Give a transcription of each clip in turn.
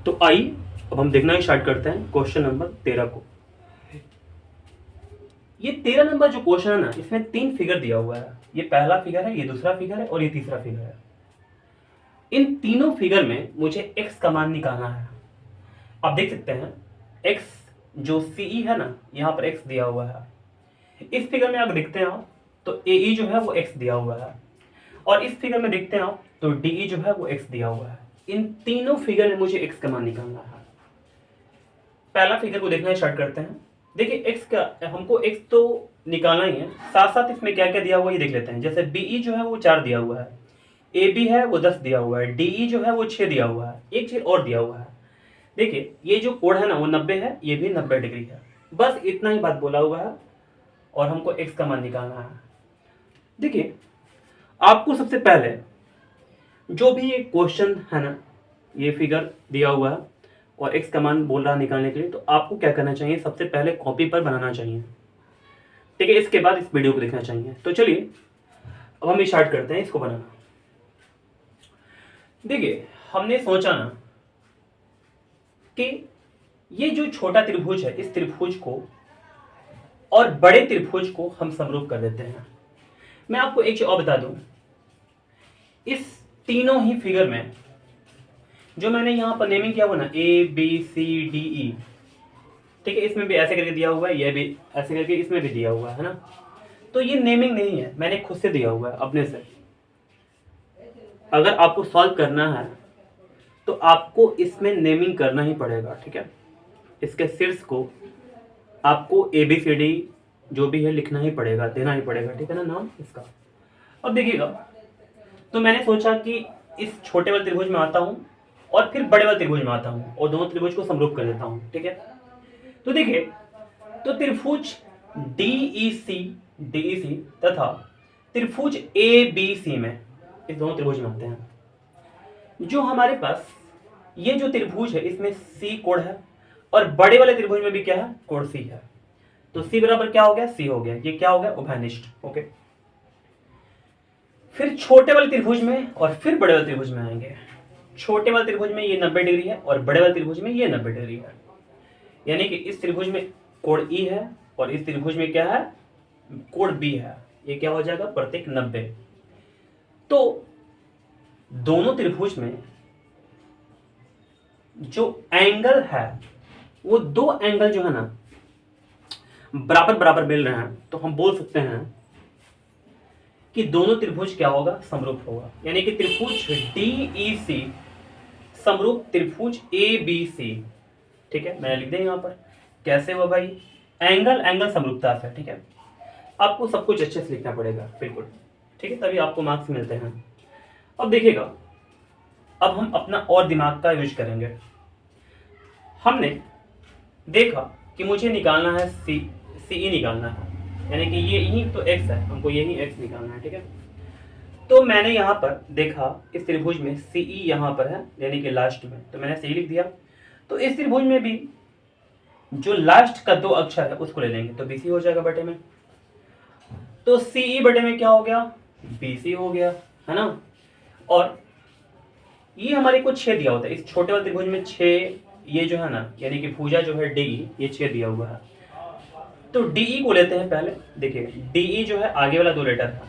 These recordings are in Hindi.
तो आई अब हम देखना स्टार्ट करते हैं क्वेश्चन नंबर 13 को। ये 13 नंबर जो क्वेश्चन है ना, इसमें 3 फिगर दिया हुआ है। ये पहला फिगर है, ये दूसरा फिगर है और ये तीसरा फिगर है। इन तीनों फिगर में मुझे x का मान निकालना है। आप देख सकते हैं x जो CE है ना, यहाँ पर x दिया हुआ है। इस फिगर में अगर देखते हैं आप तो AE जो है वो x दिया हुआ है, और इस फिगर में देखते हैं आप तो DE जो है वो x दिया हुआ है। इन तीनों फिगर में मुझे x का मान निकालना है। पहला फिगर को देखना स्टार्ट करते हैं। देखिए x का हमको x तो निकालना ही है, साथ साथ इसमें क्या क्या दिया हुआ है ये देख लेते हैं। जैसे BE जो है वो 4 दिया हुआ है, AB है वो 10 दिया हुआ है, DE जो है वो 6 दिया हुआ है, एक चीज और दिया हुआ है। देखिए ये जो कोण है ना वो 90 है, ये भी 90 डिग्री है। बस इतना ही बात बोला हुआ है और हमको x का मान निकालना है। देखिए आपको सबसे पहले जो भी ये क्वेश्चन है ना, ये फिगर दिया हुआ है और x का मान बोल रहा है निकालने के लिए, तो आपको क्या करना चाहिए, सबसे पहले कॉपी पर बनाना चाहिए। ठीक है, इसके बाद इस वीडियो को देखना चाहिए। तो चलिए अब हम स्टार्ट करते हैं इसको बनाना। देखिए हमने सोचा ना कि ये जो छोटा त्रिभुज है, इस त्रिभुज को और बड़े त्रिभुज को हम समरूप कर देते हैं। मैं आपको एक चीज और बता दूं, इस तीनों ही फिगर में जो मैंने यहां पर नेमिंग किया हुआ ना ABCDE, ठीक है, इसमें भी ऐसे करके दिया हुआ है, ये भी ऐसे करके इसमें भी दिया हुआ है ना। तो ये नेमिंग नहीं है, मैंने खुद से दिया हुआ है अपने से। अगर आपको सॉल्व करना है तो आपको इसमें नेमिंग करना ही पड़ेगा। ठीक है, इसके शीर्ष को आपको ABCD जो भी है लिखना ही पड़ेगा, देना ही पड़ेगा। ठीक है ना, नाम इसका। अब देखिएगा, तो मैंने सोचा कि इस छोटे वाले त्रिभुज में आता हूं और फिर बड़े वाले त्रिभुज में आता हूं और दोनों त्रिभुज को समरूप कर देता हूं। ठीक है, तो देखिए, तो त्रिभुज DEC तथा त्रिभुज ABC में, इस दोनों त्रिभुज में आते हैं। जो हमारे पास ये जो त्रिभुज है इसमें C कोण है और बड़े वाले त्रिभुज में भी क्या है, कोण C है। तो C बराबर क्या हो गया, C हो गया। ये क्या हो गया, उभयनिष्ठ। ओके, फिर छोटे वाले त्रिभुज में और फिर बड़े वाले त्रिभुज में आएंगे। छोटे वाले त्रिभुज में ये 90 डिग्री है और बड़े वाले त्रिभुज में ये 90 डिग्री है। यानी कि इस त्रिभुज में कोण E है और इस त्रिभुज में क्या है, कोण B है। ये क्या हो जाएगा, प्रत्येक 90। तो दोनों त्रिभुज में जो एंगल है वो दो एंगल जो है ना बराबर बराबर मिल रहे हैं, तो हम बोल सकते हैं कि दोनों त्रिभुज क्या होगा, समरूप होगा। यानी कि त्रिभुज DEC समरूप त्रिभुज ABC। ठीक है, मैंने लिख दिया यहां पर। कैसे हुआ भाई, एंगल एंगल समरूपता से। ठीक है, आपको सब कुछ अच्छे से लिखना पड़ेगा, बिल्कुल। ठीक है, तभी आपको मार्क्स मिलते हैं। अब देखिएगा, अब हम अपना और दिमाग का यूज करेंगे। हमने देखा कि मुझे निकालना है CE निकालना है, यानी कि ये यही तो x है, हमको यही x निकालना है। ठीक है, तो मैंने यहाँ पर देखा इस त्रिभुज में CE यहाँ पर है, यानी कि लास्ट में, तो मैंने CE लिख दिया। तो इस त्रिभुज में भी जो लास्ट का 2 अक्षर है उसको ले लेंगे, तो BC हो जाएगा बटे में। तो CE बटे में क्या हो गया, BC हो गया, है ना। और ये हमारे को 6 दिया होता है, इस छोटे वाले त्रिभुज में 6, ये जो है ना, यानी कि भुजा जो है DE, ये 6 दिया हुआ है। तो DE को लेते हैं पहले। देखिए DE जो है आगे वाला 2 लेटर है,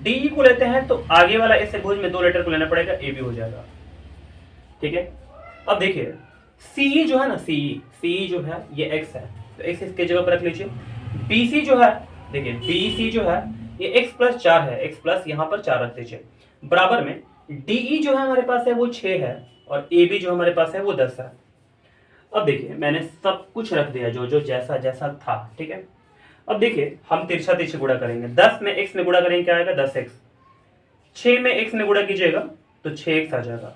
DE को लेते हैं तो आगे वाला इस त्रिभुज में 2 लेटर को लेना पड़ेगा, AB हो जाएगा। ठीक है, अब देखिए CE जो है ना, CE जो है ये x है, तो x इसके जगह पर रख लीजिए। BC जो है, देखिए BC जो है ये x प्लस 4 है, x प्लस यहाँ पर 4 रख दीजिए। बराबर में DE जो है हमारे पास है वो 6 है और AB जो हमारे पास है वो 10 है। अब देखिए मैंने सब कुछ रख दिया जो जो जैसा जैसा था। ठीक है, अब देखिए हम तिरछा तिरछा गुणा करेंगे। 10 में x में गुणा करेंगे क्या आएगा, 10x। 6 में x में गुणा कीजिएगा तो 6x आ जाएगा।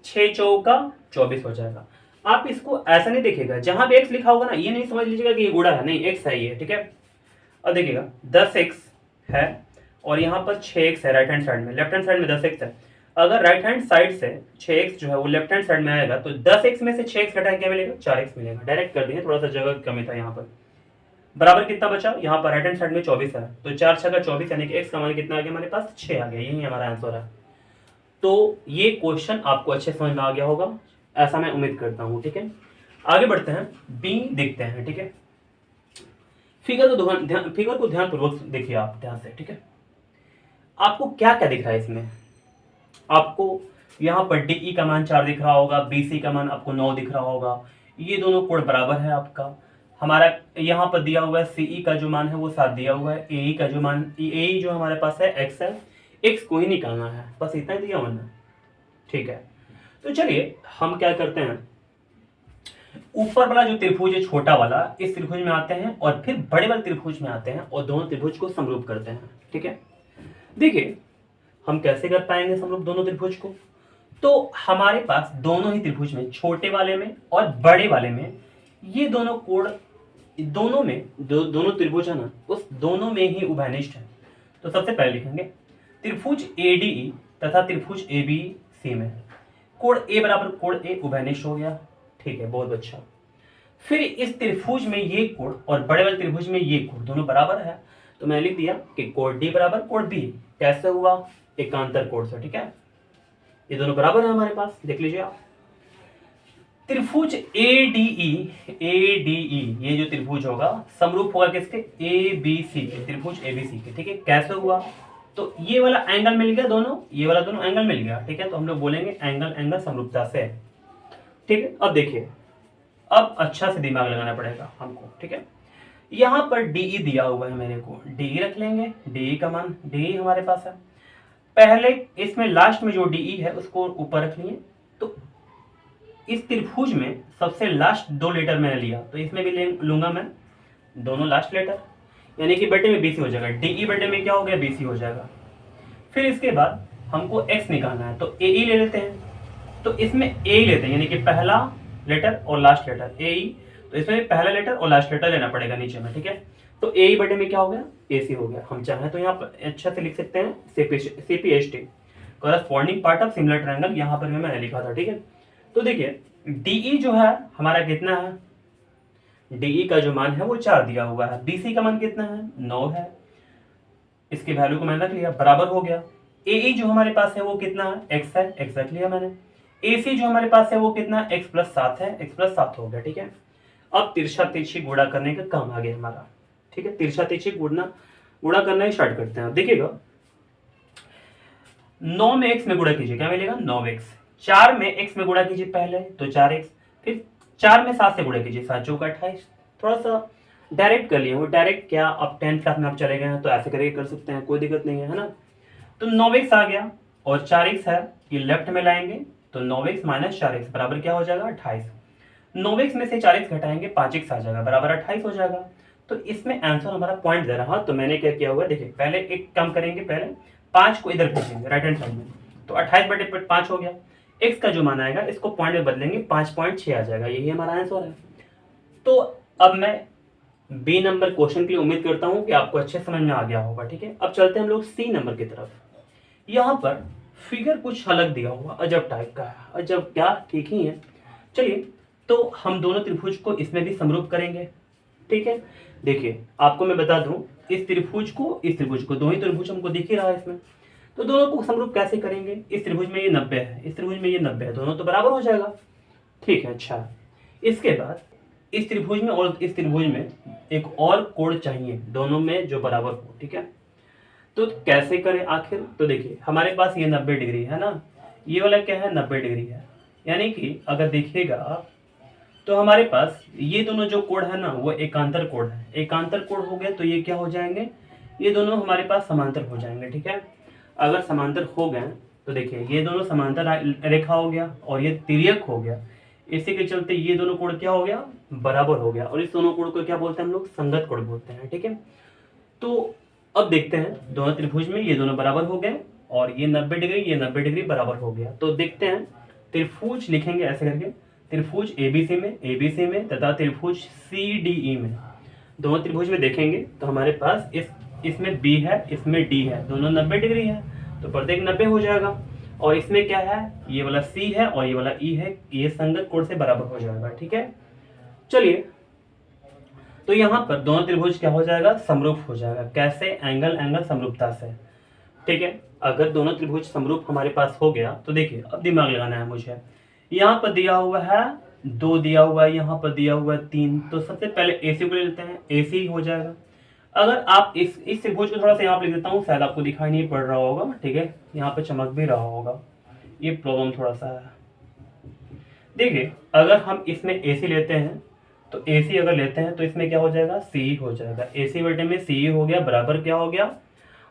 6 चौका 24 हो जाएगा। आप इसको ऐसा नहीं देखिएगा, जहां भी x लिखा होगा ना ये नहीं समझ लीजिएगा कि ये गुणा है, नहीं x है ये। ठीक है, अब देखिएगा 10x है और यहाँ पर 6x है राइट हैंड साइड में, लेफ्ट हैंड साइड में 10x है। अगर राइट हैंड साइड से 6x जो है वो लेफ्ट हैंड साइड में आएगा तो 10x में से 6x घटाए क्या मिलेगा, 4x मिलेगा। डायरेक्ट कर दिए, थोड़ा सा जगह की कमी था यहाँ पर। बराबर कितना बचा, यहाँ पर राइट हैंड साइड में 24 है, तो 4 छका 24, यानी कि x का मान कितना आ गया हमारे पास, 6 आ गया। यही हमारा आंसर है। तो ये क्वेश्चन आपको अच्छे समझ में आ गया होगा। ऐसा मैं उम्मीद करता हूँ। ठीक है, आगे बढ़ते हैं, बी देखते हैं। ठीक है, फिगर को ध्यानपूर्वक देखिए आप ध्यान से। ठीक है, आपको क्या क्या दिख रहा है इसमें? आपको यहाँ पर डीई का मान 4 दिख रहा होगा, बीसी का मान आपको 9 दिख रहा होगा। ये दोनों कोण बराबर है आपका। हमारा यहाँ पर दिया हुआ है सीई का जो मान है वो 7 दिया हुआ है, एई का जो मान, एई जो हमारे पास है एक्स है, एक्स को ही निकालना है, बस इतना ही दिया हुआ है। ठीक है, तो चलिए हम क्या करते हैं, ऊपर वाला जो त्रिभुज है छोटा वाला, इस त्रिभुज में आते हैं और फिर बड़े वाले त्रिभुज में आते हैं और दोनों त्रिभुज को समरूप करते हैं। ठीक है, देखिए हम कैसे कर पाएंगे समरूप दोनों त्रिभुज को? तो हमारे पास दोनों ही त्रिभुज में, छोटे वाले में और बड़े वाले में, ये दोनों कोण, दोनों में दोनों त्रिभुज है ना, उस दोनों में ही उभयनिष्ठ है। तो सबसे पहले लिखेंगे त्रिभुज एडीई तथा त्रिभुज एबीसी में कोण ए बराबर कोण ए उभयनिष्ठ हो गया। ठीक है, बहुत अच्छा। फिर इस त्रिभुज में ये कोण और बड़े वाले त्रिभुज में ये कोण दोनों बराबर है, तो मैंने लिख दिया कि कोण डी बराबर कोण बी। कैसे हुआ? एकांतर कोण से। ठीक है, ये दोनों बराबर है हमारे पास, देख लीजिए आप। त्रिभुज एडीई, ये जो त्रिभुज होगा समरूप होगा किसके? एबीसी के, त्रिभुज एबीसी के। ठीक है, कैसे हुआ? तो ये वाला एंगल मिल गया, दोनों ये वाला दोनों एंगल मिल गया। ठीक है, तो हम लोग बोलेंगे एंगल एंगल समरूपता से। ठीक है, अब देखिए, अब अच्छा से दिमाग लगाना पड़ेगा हमको। ठीक है, यहां पर डीई दिया हुआ है, मेरे को डीई रख लेंगे। डीई का मान, डीई हमारे पास है, पहले इसमें लास्ट में जो डीई है उसको ऊपर रख लिए। तो इस त्रिभुज में सबसे लास्ट 2 लेटर मैंने लिया, तो इसमें भी लूंगा मैं दोनों लास्ट लेटर, यानी कि बटे में बीसी हो जाएगा। डीई बटे में क्या हो गया? बीसी हो जाएगा। फिर इसके बाद हमको एक्स निकालना है, तो एई ले लेते हैं। तो इसमें ए लेते हैं, यानी कि पहला लेटर और लास्ट लेटर एई, तो इसमें पहला लेटर और लास्ट लेटर लेना पड़ेगा नीचे में। ठीक है, तो एई बटे में क्या हो गया? एसी हो गया। हम चाहें तो यहाँ पर अच्छा से लिख सकते हैं CPST, corresponding part of similar triangle, यहाँ पर भी मैंने लिखा था। ठीक है, तो देखिए डीई जो है हमारा कितना है? डीई का जो मान है वो 4 दिया हुआ है, बीसी का मान कितना है? 9 है। इसकी वैल्यू को मैंने रख लिया, बराबर हो गया। एई जो हमारे पास है वो कितना है? एक्स है, एक्स रख लिया मैंने। एसी जो हमारे पास है वो कितना? एक्स प्लस 7 है, एक्स प्लस 7 हो गया। ठीक है, अब तिरछा तिरछी गुणा करने का काम आ गया हमारा। ठीक है, तिरछा तिरछी गुणा करना ही स्टार्ट करते हैं। देखिएगा 9 में x में गुणा कीजिए, क्या मिलेगा? 9x। 4 में x में गुणा कीजिए पहले, तो 4x। फिर 4 में 7 से गुणा कीजिए, 7 चौका 28। थोड़ा सा डायरेक्ट कर लिए, वो डायरेक्ट क्या, अब 10th क्लास में आप चले गए हैं तो ऐसे करके कर सकते हैं, कोई दिक्कत नहीं है ना। तो 9x आ गया और 4x है, ये लेफ्ट में लाएंगे, तो 9x माइनस 4x बराबर क्या हो जाएगा? 28। 9x में से 4x घटाएंगे, 5x आ जाएगा, बराबर 28 हो जाएगा। तो इसमें आंसर हमारा पॉइंट दे रहा, तो मैंने क्या किया हुआ है, देखिए पहले एक काम करेंगे, पहले 5 को इधर भेजेंगे राइट हैंड साइड में, तो 28 बटे 5 हो गया। x का जो मान आएगा इसको पॉइंट में बदलेंगे, 5.6 आ जाएगा, यही हमारा आंसर है। तो अब मैं बी नंबर क्वेश्चन के लिए उम्मीद करता हूं कि आपको अच्छे समझ में आ गया होगा। ठीक है, अब चलते हैं हम लोग सी नंबर की तरफ। यहाँ पर फिगर कुछ अलग दिया हुआ, अजब टाइप का है। अजब क्या, ठीक ही है। चलिए, तो हम दोनों त्रिभुज को इसमें भी समरूप करेंगे। ठीक है, देखिए आपको मैं बता दूं, इस त्रिभुज को दो ही त्रिभुज हमको दिख ही रहा है इसमें, तो दोनों को समरूप कैसे करेंगे? इस त्रिभुज में ये 90 है, इस त्रिभुज में ये 90 है, दोनों तो बराबर हो जाएगा। ठीक है, अच्छा, इसके बाद इस त्रिभुज में और इस त्रिभुज में एक और कोण चाहिए, दोनों में जो बराबर हो। ठीक है, तो कैसे करें आखिर? तो देखिए हमारे पास ये 90 डिग्री है ना, ये वाला क्या है? 90 डिग्री है। यानी कि अगर देखिएगा आप, तो हमारे पास ये दोनों जो कोण है ना वो एकांतर कोण है। एकांतर कोण हो गए तो ये क्या हो जाएंगे? ये दोनों हमारे पास समांतर हो जाएंगे। ठीक है, अगर समांतर हो गए तो देखिए ये दोनों समांतर रेखा हो गया और ये तिर्यक हो गया, इसी के चलते ये दोनों कोण क्या हो गया? बराबर हो गया। और इस दोनों कोण को क्या बोलते हैं हम लोग? संगत कोण बोलते हैं। ठीक है, तो अब देखते हैं दोनों त्रिभुज में ये दोनों बराबर हो गए और ये 90 डिग्री, ये 90 डिग्री बराबर हो गया। तो देखते हैं, त्रिभुज लिखेंगे ऐसे करके, त्रिभुज एबीसी में तथा त्रिभुज सीडीई में, दोनों त्रिभुज में देखेंगे तो हमारे पास इसमें बी है, इसमें डी है, दोनों 90 डिग्री है, तो प्रत्येक 90 हो जाएगा। और इसमें क्या है? ये वाला सी है और ये वाला ई है, ये संगत कोण से बराबर हो जाएगा। ठीक है, चलिए, तो यहाँ पर दोनों त्रिभुज क्या हो जाएगा? समरूप हो जाएगा। कैसे? एंगल एंगल समरूपता से। ठीक है, अगर दोनों त्रिभुज समरूप हमारे पास हो गया तो देखिए अब दिमाग लगाना है मुझे। यहाँ पर दिया हुआ है 2 दिया हुआ है, यहाँ पर दिया हुआ है 3। तो सबसे पहले AC को ले लेते हैं, AC हो जाएगा। अगर आप इस त्रिभुज को थोड़ा सा यहाँ पे लिख देता हूँ, शायद आपको दिखाई नहीं पड़ रहा होगा, ठीक है, यहाँ पे चमक भी रहा होगा, ये प्रॉब्लम थोड़ा सा है। देखिए अगर हम इसमें AC लेते हैं तो AC अगर लेते हैं तो इसमें क्या हो जाएगा, CE हो जाएगा। AC बटे में CE हो गया, बराबर क्या हो गया।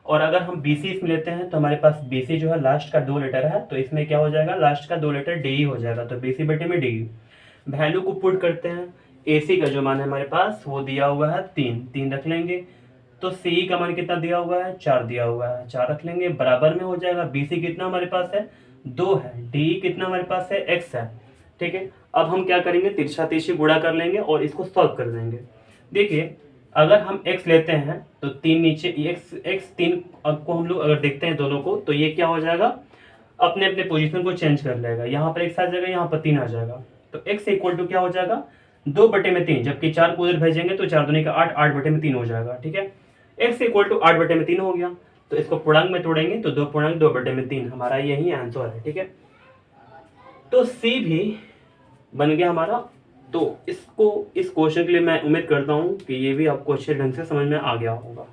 और अगर हम BC इसमें लेते हैं तो हमारे पास BC जो है लास्ट का 2 लेटर है, तो इसमें क्या हो जाएगा, लास्ट का 2 लेटर DE हो जाएगा। तो BC बटे में DE, वैल्यू को पुट करते हैं। AC का जो मान है हमारे पास वो दिया हुआ है 3 रख लेंगे। तो CE का मान कितना दिया हुआ है, 4 दिया हुआ है, 4 रख लेंगे, बराबर में हो जाएगा। BC कितना हमारे पास है, 2 है। DE कितना हमारे पास है, x है, ठीक है। अब हम क्या करेंगे, तिरछा तिरछी गुणा कर लेंगे और इसको सॉल्व कर देंगे। देखिए अगर हम x लेते हैं तो 3 नीचे x 3 को हम लोग अगर देखते हैं दोनों को, तो ये क्या हो जाएगा, अपने अपने पोजीशन को चेंज कर लेगा। यहाँ पर x आ जाएगा, यहाँ पर 3 आ जाएगा। तो x इक्वल टू क्या हो जाएगा, 2 बटे में 3, जबकि 4 को उधर भेजेंगे तो 4 दूनी का 8, 8 बटे में 3 हो जाएगा, ठीक है। x इक्वल टू 8 बटे में 3 हो गया। तो इसको पूर्णांक में तोड़ेंगे तो 2 बटे में 3, हमारा यही आंसर है, ठीक है। तो C भी बन गया हमारा। तो इस क्वेश्चन के लिए मैं उम्मीद करता हूँ कि ये भी आपको अच्छे ढंग से समझ में आ गया होगा।